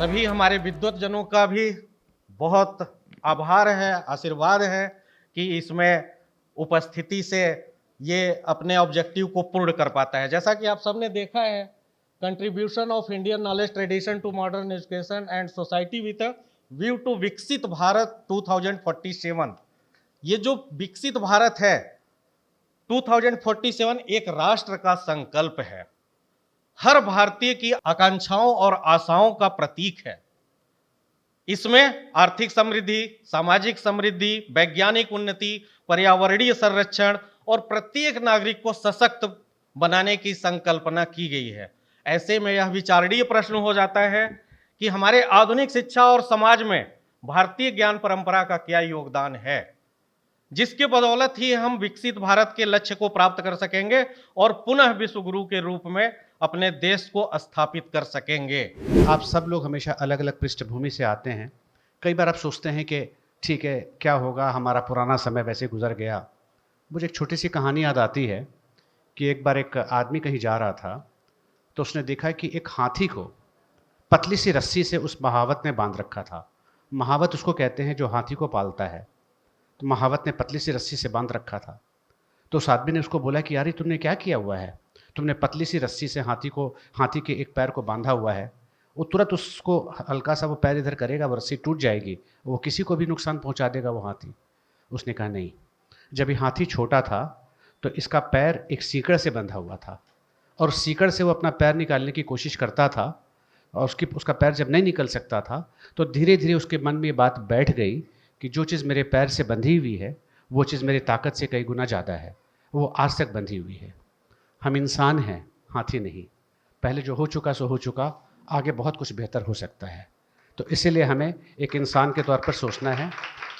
सभी हमारे विद्वत जनों का भी बहुत आभार है, आशीर्वाद है कि इसमें उपस्थिति से ये अपने ऑब्जेक्टिव को पूर्ण कर पाता है। जैसा कि आप सबने देखा है, contribution of Indian knowledge tradition to modern education and society with view to विकसित भारत 2047। ये जो विकसित भारत है 2047 एक राष्ट्र का संकल्प है, हर भारतीय की आकांक्षाओं और आशाओं का प्रतीक है। इसमें आर्थिक समृद्धि, सामाजिक समृद्धि, वैज्ञानिक उन्नति, पर्यावरणीय संरक्षण और प्रत्येक नागरिक को सशक्त बनाने की संकल्पना की गई है। ऐसे में यह विचारणीय प्रश्न हो जाता है कि हमारे आधुनिक शिक्षा और समाज में भारतीय ज्ञान परंपरा का क्या योगदान है, जिसके बदौलत ही हम विकसित भारत के लक्ष्य को प्राप्त कर सकेंगे और पुनः विश्व गुरु के रूप में अपने देश को स्थापित कर सकेंगे। आप सब लोग हमेशा अलग अलग पृष्ठभूमि से आते हैं। कई बार आप सोचते हैं कि ठीक है, क्या होगा, हमारा पुराना समय वैसे गुजर गया। मुझे एक छोटी सी कहानी याद आती है कि एक बार एक आदमी कहीं जा रहा था तो उसने देखा कि एक हाथी को पतली सी रस्सी से उस महावत ने बांध रखा था। महावत उसको कहते हैं जो हाथी को पालता है। तो महावत ने पतली सी रस्सी से बांध रखा था। तो उस आदमी ने उसको बोला कि यार, तुमने क्या किया हुआ है, तुमने पतली सी रस्सी से हाथी के एक पैर को बांधा हुआ है। वो तुरंत उसको हल्का सा वो पैर इधर करेगा, वो रस्सी टूट जाएगी, वो किसी को भी नुकसान पहुंचा देगा वो हाथी। उसने कहा नहीं, जब ये हाथी छोटा था तो इसका पैर एक सीकड़ से बंधा हुआ था और सीकड़ से वो अपना पैर निकालने की कोशिश करता था और उसका पैर जब नहीं निकल सकता था तो धीरे धीरे उसके मन में ये बात बैठ गई कि जो चीज़ मेरे पैर से बंधी हुई है वो चीज़ मेरी ताकत से कई गुना ज़्यादा है, वो आज तक बंधी हुई है। हम इंसान हैं, हाथी नहीं। पहले जो हो चुका सो हो चुका, आगे बहुत कुछ बेहतर हो सकता है। तो इसीलिए हमें एक इंसान के तौर पर सोचना है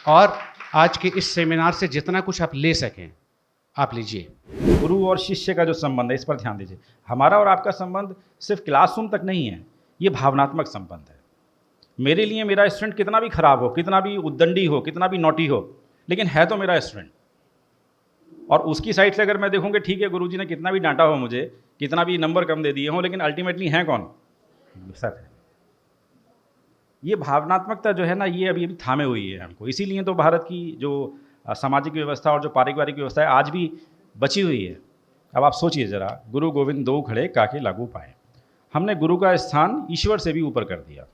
और आज के इस सेमिनार से जितना कुछ आप ले सकें आप लीजिए। गुरु और शिष्य का जो संबंध है, इस पर ध्यान दीजिए। हमारा और आपका संबंध सिर्फ क्लासरूम तक नहीं है, ये भावनात्मक संबंध है। मेरे लिए मेरा स्टूडेंट कितना भी खराब हो, कितना भी उद्दंडी हो, कितना भी नॉटी हो, लेकिन है तो मेरा स्टूडेंट। और उसकी साइड से अगर मैं देखूँ कि ठीक है, गुरुजी ने कितना भी डांटा हो मुझे, कितना भी नंबर कम दे दिए हों, लेकिन अल्टीमेटली हैं कौन? सर है। ये भावनात्मकता जो है ना, ये अभी थामे हुई है हमको। इसीलिए तो भारत की जो सामाजिक व्यवस्था और जो पारिवारिक व्यवस्था है आज भी बची हुई है। अब आप सोचिए ज़रा, गुरु गोविंद दो खड़े काके लागू पाए। हमने गुरु का स्थान ईश्वर से भी ऊपर कर दिया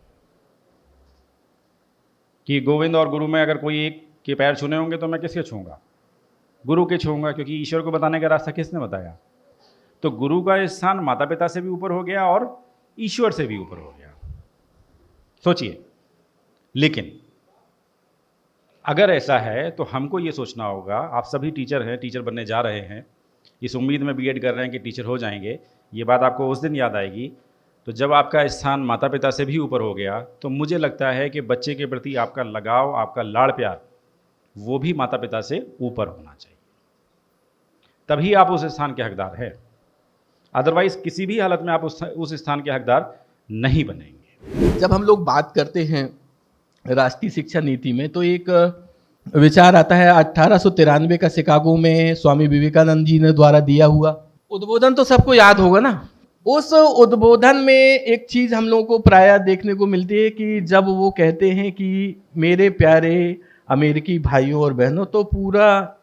कि गोविंद और गुरु में अगर कोई एक के पैर छूने होंगे तो मैं किसके छूँगा? गुरु के छूँगा, क्योंकि ईश्वर को बताने का रास्ता किसने बताया? तो गुरु का स्थान माता पिता से भी ऊपर हो गया और ईश्वर से भी ऊपर हो गया। सोचिए। लेकिन अगर ऐसा है तो हमको ये सोचना होगा, आप सभी टीचर हैं, टीचर बनने जा रहे हैं, इस उम्मीद में बीएड कर रहे हैं कि टीचर हो जाएंगे। ये बात आपको उस दिन याद आएगी तो जब आपका स्थान माता पिता से भी ऊपर हो गया, तो मुझे लगता है कि बच्चे के प्रति आपका लगाव, आपका लाड़ प्यार, वो भी माता पिता से ऊपर होना चाहिए। तभी आप उस स्थान के हकदार हैं। अदरवाइज किसी भी हालत में आप उस स्थान के हकदार नहीं बनेंगे। जब हम लोग बात करते हैं राष्ट्रीय शिक्षा नीति में, तो एक विचार आता है 1893 का शिकागो में स्वामी विवेकानंद जी ने द्वारा दिया हुआ उद्बोधन। तो सबको याद होगा ना। उस उद्बोधन में एक चीज़ हम लोगों को प्रायः देखने को मिलती है कि जब वो कहते हैं कि मेरे प्यारे अमेरिकी भाइयों और बहनों, तो पूरा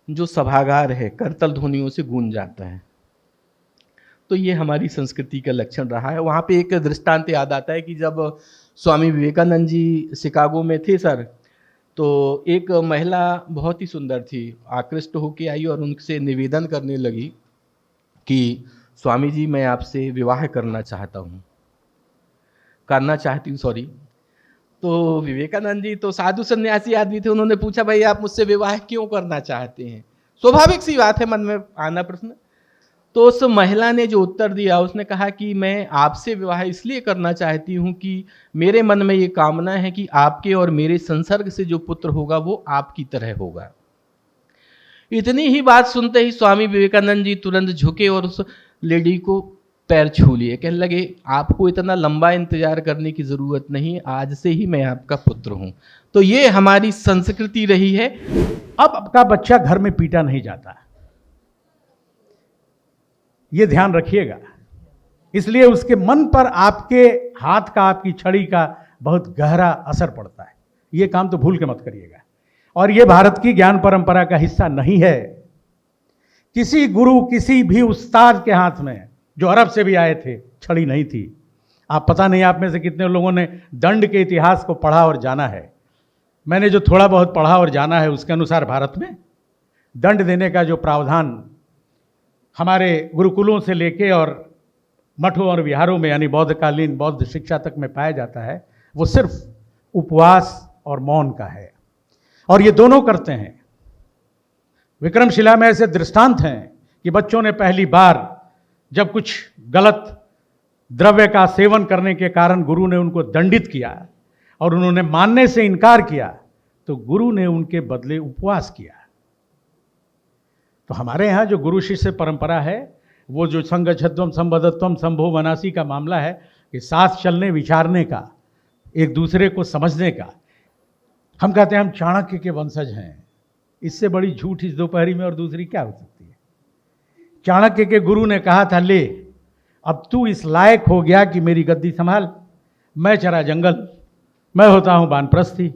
जो सभागार है करतल ध्वनियों से गूंज जाता है। तो ये हमारी संस्कृति का लक्षण रहा है। वहाँ पे एक दृष्टांत याद आता है कि जब स्वामी विवेकानंद जी शिकागो में थे सर, तो एक महिला बहुत ही सुंदर थी, आकृष्ट होके आई और उनसे निवेदन करने लगी कि स्वामी जी, मैं आपसे विवाह करना चाहती हूँ। तो विवेकानंद जी तो साधु सन्यासी आदमी थे, उन्होंने पूछा, भाई आप मुझसे विवाह क्यों करना चाहते हैं? स्वाभाविक सी बात है मन में आना प्रश्न। तो उस महिला ने जो उत्तर दिया, उसने कहा कि मैं आपसे विवाह इसलिए करना चाहती हूँ कि मेरे मन में ये कामना है कि आपके और मेरे संसर्ग से जो पुत्र होगा वो आपकी तरह होगा। इतनी ही बात सुनते ही स्वामी विवेकानंद जी तुरंत झुके और उस लेडी को पैर छू लिए। कहने लगे, आपको इतना लंबा इंतजार करने की ज़रूरत नहीं, आज से ही मैं आपका पुत्र हूँ। तो ये हमारी संस्कृति रही है। अब आपका बच्चा घर में पीटा नहीं जाता, ये ध्यान रखिएगा। इसलिए उसके मन पर आपके हाथ का, आपकी छड़ी का बहुत गहरा असर पड़ता है। ये काम तो भूल के मत करिएगा। और ये भारत की ज्ञान परंपरा का हिस्सा नहीं है। किसी गुरु, किसी भी उस्ताद के हाथ में, जो अरब से भी आए थे, छड़ी नहीं थी। आप पता नहीं आप में से कितने लोगों ने दंड के इतिहास को पढ़ा और जाना है। मैंने जो थोड़ा बहुत पढ़ा और जाना है उसके अनुसार भारत में दंड देने का जो प्रावधान हमारे गुरुकुलों से लेके और मठों और विहारों में, यानी बौद्धकालीन बौद्ध शिक्षा तक में पाया जाता है, वो सिर्फ उपवास और मौन का है। और ये दोनों करते हैं। विक्रमशिला में ऐसे दृष्टांत हैं कि बच्चों ने पहली बार जब कुछ गलत द्रव्य का सेवन करने के कारण गुरु ने उनको दंडित किया और उन्होंने मानने से इनकार किया, तो गुरु ने उनके बदले उपवास किया। तो हमारे यहाँ जो गुरु शिष्य परंपरा है, वो जो संगच्छध्वम संबद्धत्वम संभो वनासी का मामला है कि साथ चलने, विचारने का, एक दूसरे को समझने का। हम कहते हैं हम चाणक्य के वंशज हैं। इससे बड़ी झूठ इस दोपहरी में और दूसरी क्या हो सकती है। चाणक्य के गुरु ने कहा था, ले अब तू इस लायक हो गया कि मेरी गद्दी संभाल। मैं चरा जंगल, मैं होता हूं वानप्रस्थी।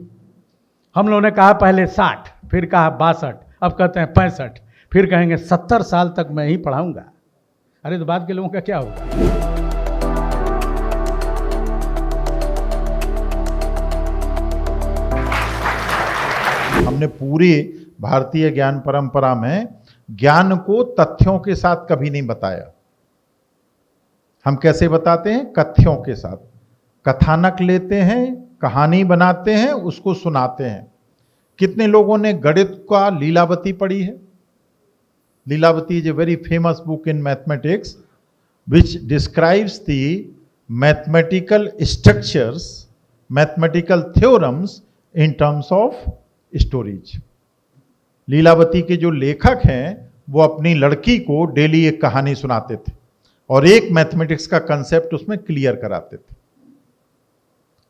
हम लोगों ने कहा पहले 60, फिर कहा 62, अब कहते हैं 65, फिर कहेंगे 70 साल तक मैं ही पढ़ाऊंगा। अरे तो बाद के लोगों का क्या होगा। हमने पूरी भारतीय ज्ञान परंपरा में ज्ञान को तथ्यों के साथ कभी नहीं बताया। हम कैसे बताते हैं? कथ्यों के साथ। कथानक लेते हैं, कहानी बनाते हैं, उसको सुनाते हैं। कितने लोगों ने गणित का लीलावती पढ़ी है? Lilavati is a very famous book in mathematics which describes the mathematical structures, mathematical theorems in terms of stories. Lilavati के जो लेखक हैं वो अपनी लड़की को डेली एक कहानी सुनाते थे और एक मैथमेटिक्स का कंसेप्ट उसमें क्लियर कराते थे।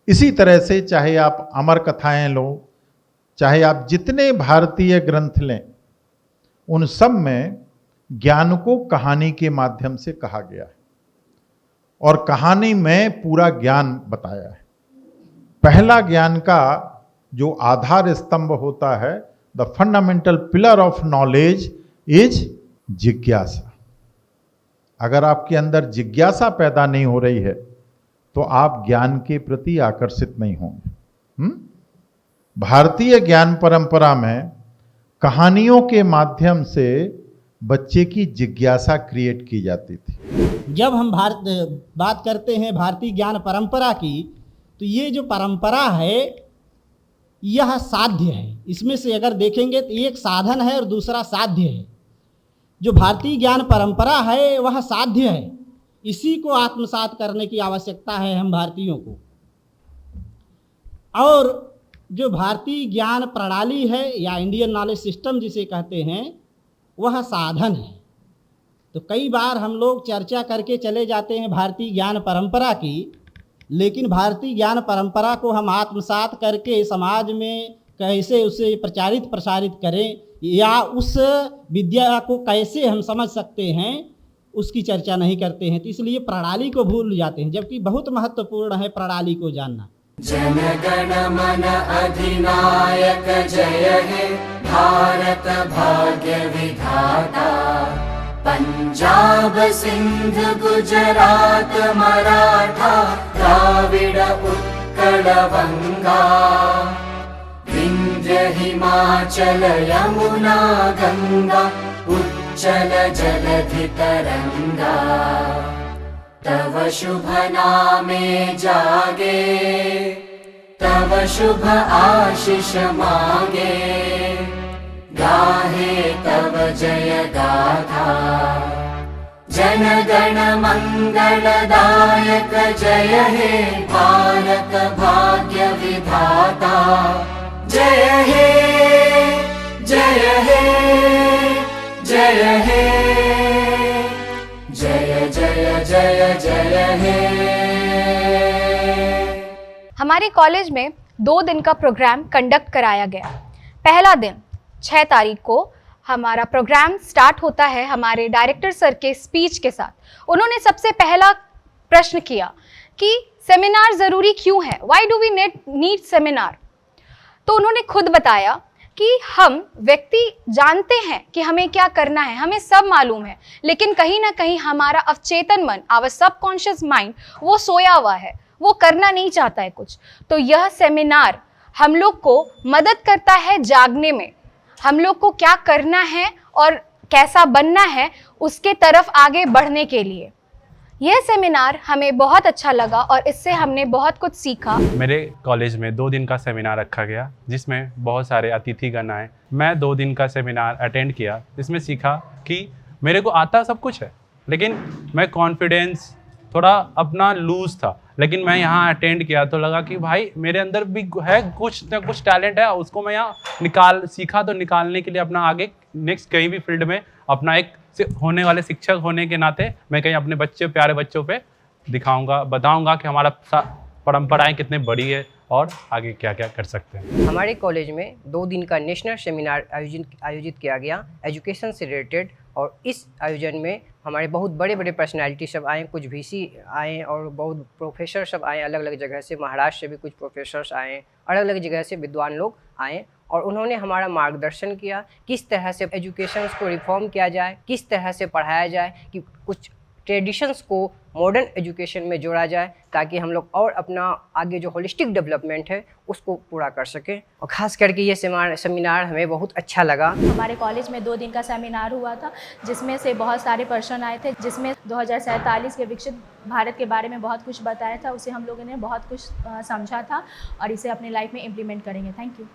इसी तरह से चाहे आप अमर कथाएं लो, चाहे आप जितने भारतीय ग्रंथ लें, उन सब में ज्ञान को कहानी के माध्यम से कहा गया है और कहानी में पूरा ज्ञान बताया है। पहला ज्ञान का जो आधार स्तंभ होता है, the fundamental pillar of knowledge is जिज्ञासा। अगर आपके अंदर जिज्ञासा पैदा नहीं हो रही है तो आप ज्ञान के प्रति आकर्षित नहीं होंगे। भारतीय ज्ञान परंपरा में कहानियों के माध्यम से बच्चे की जिज्ञासा क्रिएट की जाती थी। जब हम बात करते हैं भारतीय ज्ञान परंपरा की, तो ये जो परंपरा है यह साध्य है। इसमें से अगर देखेंगे तो एक साधन है और दूसरा साध्य है। जो भारतीय ज्ञान परंपरा है वह साध्य है। इसी को आत्मसात करने की आवश्यकता है हम भारतीयों को। और जो भारतीय ज्ञान प्रणाली है या इंडियन नॉलेज सिस्टम जिसे कहते हैं, वह साधन है। तो कई बार हम लोग चर्चा करके चले जाते हैं भारतीय ज्ञान परंपरा की, लेकिन भारतीय ज्ञान परंपरा को हम आत्मसात करके समाज में कैसे उसे प्रचारित प्रसारित करें या उस विद्या को कैसे हम समझ सकते हैं, उसकी चर्चा नहीं करते हैं। तो इसलिए प्रणाली को भूल जाते हैं, जबकि बहुत महत्वपूर्ण है प्रणाली को जानना। जन गण मन अधिनायक जय हे भारत भाग्य विधाता। पंजाब सिंध गुजरात मराठा द्राविड़ उत्कल बंगा। विंध्य हिमाचल यमुना गंगा उच्चल जलधि तरंगा। तव शुभ नामे जागे तव शुभ आशीष मांगे। गाहे तव जय गाथा जन गण मंगलदायक जय हे भारत भाग्य विधाता। जय हे जय हे जय हे जय जय जय जय हे। हमारे कॉलेज में 2 दिन का प्रोग्राम कंडक्ट कराया गया। पहला दिन 6 तारीख को हमारा प्रोग्राम स्टार्ट होता है हमारे डायरेक्टर सर के स्पीच के साथ। उन्होंने सबसे पहला प्रश्न किया कि सेमिनार ज़रूरी क्यों है, why do we need seminar. तो उन्होंने खुद बताया कि हम व्यक्ति जानते हैं कि हमें क्या करना है, हमें सब मालूम है, लेकिन कहीं ना कहीं हमारा अवचेतन मन, आवर सबकॉन्शियस माइंड, वो सोया हुआ है, वो करना नहीं चाहता है कुछ। तो यह सेमिनार हम लोग को मदद करता है जागने में, हम लोग को क्या करना है और कैसा बनना है उसके तरफ आगे बढ़ने के लिए। यह सेमिनार हमें बहुत अच्छा लगा और इससे हमने बहुत कुछ सीखा। मेरे कॉलेज में 2 दिन का सेमिनार रखा गया जिसमें बहुत सारे अतिथिगण आए। मैं 2 दिन का सेमिनार अटेंड किया, जिसमें सीखा कि मेरे को आता सब कुछ है, लेकिन मैं कॉन्फिडेंस थोड़ा अपना लूज था। लेकिन मैं यहाँ अटेंड किया तो लगा कि भाई मेरे अंदर भी है कुछ ना कुछ टैलेंट है, उसको मैं यहाँ सीखा तो निकालने के लिए अपना आगे नेक्स्ट कहीं भी फील्ड में अपना एक होने वाले शिक्षक होने के नाते मैं कहीं अपने प्यारे बच्चों पे दिखाऊंगा, बताऊंगा कि हमारा परंपराएं कितनी बड़ी है और आगे क्या क्या कर सकते हैं। हमारे कॉलेज में 2 दिन का नेशनल सेमिनार आयोजित किया गया एजुकेशन से रिलेटेड, और इस आयोजन में हमारे बहुत बड़े बड़े पर्सनालिटी सब आए, कुछ VC आए और बहुत प्रोफेसर सब आए अलग अलग जगह से। महाराष्ट्र से भी कुछ प्रोफेसर्स आए, अलग अलग जगह से विद्वान लोग आए और उन्होंने हमारा मार्गदर्शन किया किस तरह से एजुकेशन को रिफॉर्म किया जाए, किस तरह से पढ़ाया जाए, कि कुछ ट्रेडिशंस को मॉडर्न एजुकेशन में जोड़ा जाए ताकि हम लोग और अपना आगे जो होलिस्टिक डेवलपमेंट है उसको पूरा कर सकें। और ख़ास करके ये सेमिनार हमें बहुत अच्छा लगा। हमारे कॉलेज में 2 दिन का सेमिनार हुआ था जिसमें से बहुत सारे पर्सन आए थे, जिसमें 2047 के विकसित भारत के बारे में बहुत कुछ बताया था। उसे हम लोगों ने बहुत कुछ समझा था और इसे अपने लाइफ में इम्प्लीमेंट करेंगे। Thank you.